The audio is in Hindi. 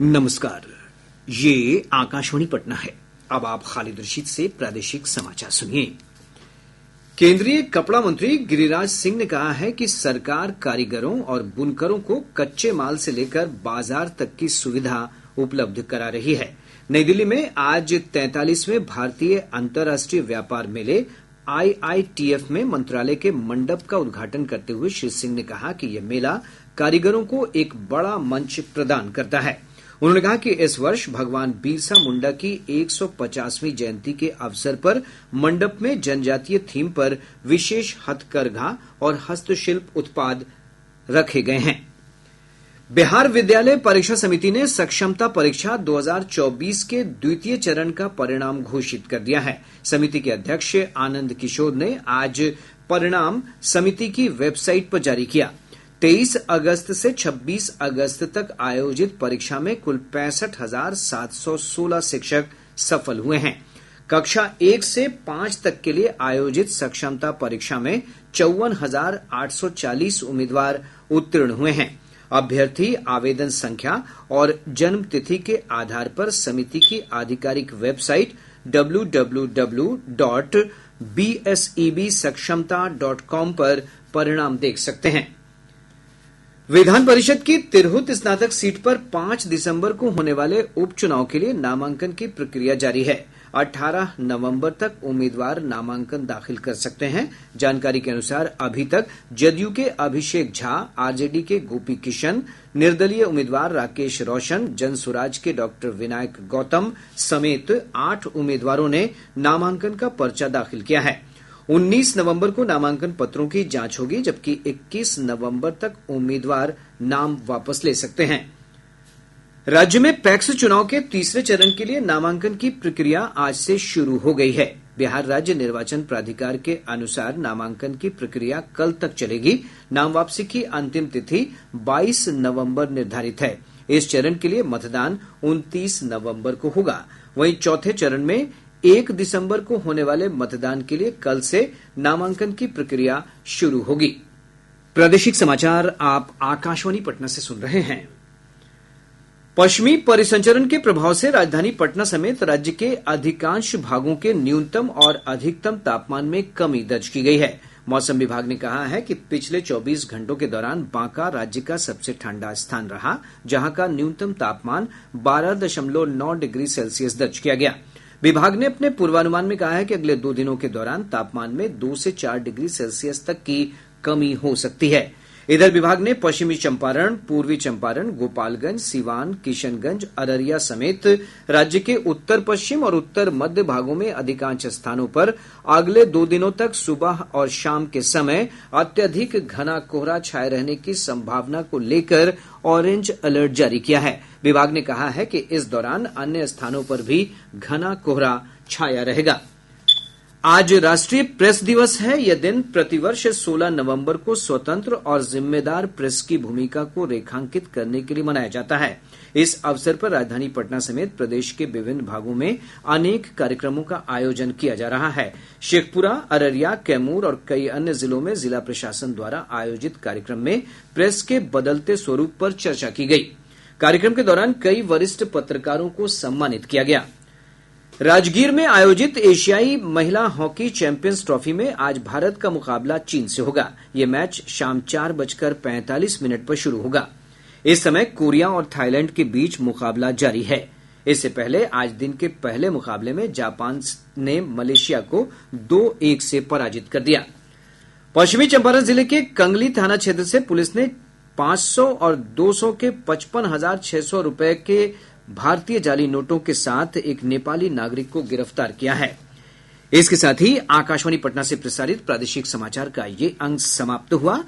नमस्कार, ये आकाशवाणी पटना है। अब आप खालिद रशीद से प्रादेशिक समाचार सुनिए। केंद्रीय कपड़ा मंत्री गिरिराज सिंह ने कहा है कि सरकार कारीगरों और बुनकरों को कच्चे माल से लेकर बाजार तक की सुविधा उपलब्ध करा रही है। नई दिल्ली में आज 43वें भारतीय अंतर्राष्ट्रीय व्यापार मेले IITF में मंत्रालय के मंडप का उद्घाटन करते हुए श्री सिंह ने कहा कि यह मेला कारीगरों को एक बड़ा मंच प्रदान करता है। उन्होंने कहा कि इस वर्ष भगवान बिरसा मुंडा की 150वीं जयंती के अवसर पर मंडप में जनजातीय थीम पर विशेष हथकरघा और हस्तशिल्प उत्पाद रखे गए हैं। बिहार विद्यालय परीक्षा समिति ने सक्षमता परीक्षा 2024 के द्वितीय चरण का परिणाम घोषित कर दिया है। समिति के अध्यक्ष आनंद किशोर ने आज परिणाम समिति की वेबसाइट पर जारी किया। 23 अगस्त से 26 अगस्त तक आयोजित परीक्षा में कुल 65,716 शिक्षक सफल हुए हैं। कक्षा 1 से 5 तक के लिए आयोजित सक्षमता परीक्षा में 54,840 उम्मीदवार उत्तीर्ण हुए हैं। अभ्यर्थी आवेदन संख्या और जन्म तिथि के आधार पर समिति की आधिकारिक वेबसाइट www.bsebsakshmta.com पर परिणाम देख सकते हैं। विधान परिषद की तिरहुत स्नातक सीट पर 5 दिसंबर को होने वाले उपचुनाव के लिए नामांकन की प्रक्रिया जारी है। 18 नवंबर तक उम्मीदवार नामांकन दाखिल कर सकते हैं। जानकारी के अनुसार अभी तक जदयू के अभिषेक झा, आरजेडी के गोपी किशन, निर्दलीय उम्मीदवार राकेश रोशन, जनसुराज के डॉक्टर विनायक गौतम समेत 8 उम्मीदवारों ने नामांकन का पर्चा दाखिल किया है। 19 नवंबर को नामांकन पत्रों की जांच होगी, जबकि 21 नवंबर तक उम्मीदवार नाम वापस ले सकते हैं। राज्य में पैक्स चुनाव के तीसरे चरण के लिए नामांकन की प्रक्रिया आज से शुरू हो गई है। बिहार राज्य निर्वाचन प्राधिकार के अनुसार नामांकन की प्रक्रिया कल तक चलेगी। नाम वापसी की अंतिम तिथि 22 नवंबर निर्धारित है। इस चरण के लिए मतदान 29 नवंबर को होगा। वहीं चौथे चरण में 1 दिसंबर को होने वाले मतदान के लिए कल से नामांकन की प्रक्रिया शुरू होगी। प्रादेशिक समाचार आप आकाशवाणी पटना से सुन रहे हैं। पश्चिमी परिसंचरण के प्रभाव से राजधानी पटना समेत राज्य के अधिकांश भागों के न्यूनतम और अधिकतम तापमान में कमी दर्ज की गई है। मौसम विभाग ने कहा है कि पिछले 24 घंटों के दौरान बांका राज्य का सबसे ठंडा स्थान रहा, जहां का न्यूनतम तापमान 12.9 डिग्री सेल्सियस दर्ज किया गया। विभाग ने अपने पूर्वानुमान में कहा है कि अगले 2 दिनों के दौरान तापमान में 2 से 4 डिग्री सेल्सियस तक की कमी हो सकती है। इधर विभाग ने पश्चिमी चंपारण, पूर्वी चंपारण, गोपालगंज, सीवान, किशनगंज, अररिया समेत राज्य के उत्तर पश्चिम और उत्तर मध्य भागों में अधिकांश स्थानों पर अगले 2 दिनों तक सुबह और शाम के समय अत्यधिक घना कोहरा छाये रहने की संभावना को लेकर ऑरेंज अलर्ट जारी किया है। विभाग ने कहा है कि इस दौरान अन्य स्थानों पर भी घना कोहरा छाया रहेगा। आज राष्ट्रीय प्रेस दिवस है। यह दिन प्रतिवर्ष 16 नवंबर को स्वतंत्र और जिम्मेदार प्रेस की भूमिका को रेखांकित करने के लिए मनाया जाता है। इस अवसर पर राजधानी पटना समेत प्रदेश के विभिन्न भागों में अनेक कार्यक्रमों का आयोजन किया जा रहा है। शेखपुरा, अररिया, कैमूर और कई अन्य जिलों में जिला प्रशासन द्वारा आयोजित कार्यक्रम में प्रेस के बदलते स्वरूप पर चर्चा की गई। कार्यक्रम के दौरान कई वरिष्ठ पत्रकारों को सम्मानित किया गया। राजगीर में आयोजित एशियाई महिला हॉकी चैंपियंस ट्रॉफी में आज भारत का मुकाबला चीन से होगा। यह मैच शाम 4:45 पर शुरू होगा। इस समय कोरिया और थाईलैंड के बीच मुकाबला जारी है। इससे पहले आज दिन के पहले मुकाबले में जापान ने मलेशिया को 2-1 से पराजित कर दिया। पश्चिमी चंपारण जिले के कंगली थाना क्षेत्र से पुलिस ने 500 और 200 के 55,600 रुपए के भारतीय जाली नोटों के साथ एक नेपाली नागरिक को गिरफ्तार किया है। इसके साथ ही आकाशवाणी पटना से प्रसारित प्रादेशिक समाचार का ये अंक समाप्त हुआ।